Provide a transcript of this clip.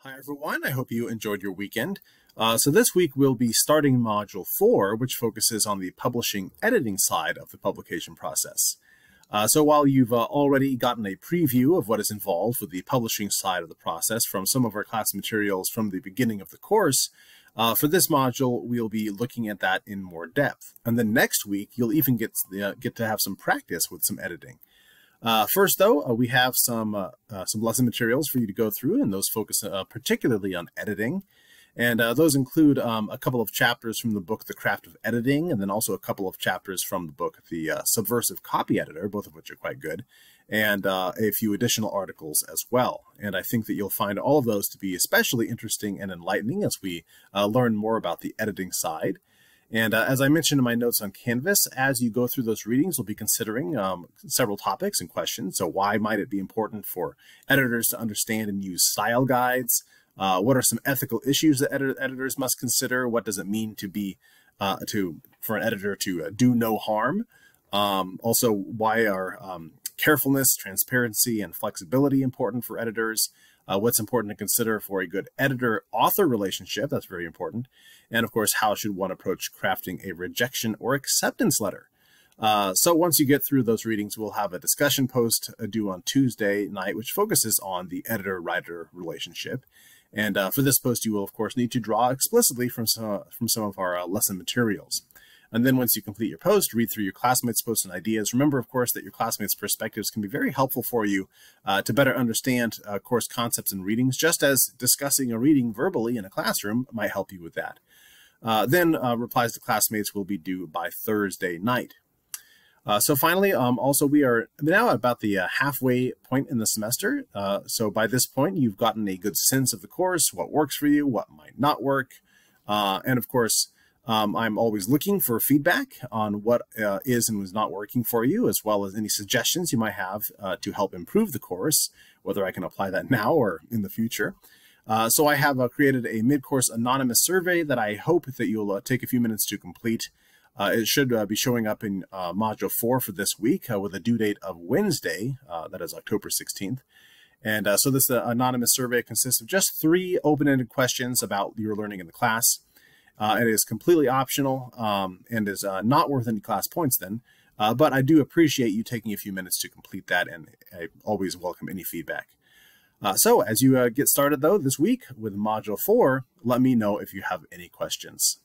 Hi everyone, I hope you enjoyed your weekend. So this week we'll be starting Module 4, which focuses on the publishing editing side of the publication process. So while you've already gotten a preview of what is involved with the publishing side of the process from some of our class materials from the beginning of the course, for this module we'll be looking at that in more depth. And then next week you'll even get to have some practice with some editing. First, though, we have some lesson materials for you to go through, and those focus particularly on editing. And those include a couple of chapters from the book, The Craft of Editing, and then also a couple of chapters from the book, The Subversive Copy Editor, both of which are quite good, and a few additional articles as well. And I think that you'll find all of those to be especially interesting and enlightening as we learn more about the editing side. And as I mentioned in my notes on Canvas, as you go through those readings, we'll be considering several topics and questions. So why might it be important for editors to understand and use style guides? What are some ethical issues that editors must consider? What does it mean to be for an editor to do no harm? Also, why are carefulness, transparency, and flexibility important for editors? What's important to consider for a good editor-author relationship? That's very important. And of course, how should one approach crafting a rejection or acceptance letter? So once you get through those readings, we'll have a discussion post due on Tuesday night, which focuses on the editor-writer relationship. And for this post, you will, of course, need to draw explicitly from some of our lesson materials. And then once you complete your post, read through your classmates' posts and ideas. Remember, of course, that your classmates' perspectives can be very helpful for you to better understand course concepts and readings, just as discussing a reading verbally in a classroom might help you with that. Then replies to classmates will be due by Thursday night. So finally, also we are now at about the halfway point in the semester. So by this point, you've gotten a good sense of the course, what works for you, what might not work. And of course, I'm always looking for feedback on what is and is not working for you, as well as any suggestions you might have to help improve the course, whether I can apply that now or in the future. So I have created a mid-course anonymous survey that I hope that you'll take a few minutes to complete. It should be showing up in Module 4 for this week with a due date of Wednesday, that is October 16th. And so this anonymous survey consists of just 3 open-ended questions about your learning in the class. It is completely optional and is not worth any class points then, but I do appreciate you taking a few minutes to complete that, and I always welcome any feedback. So as you get started, though, this week with Module 4, let me know if you have any questions.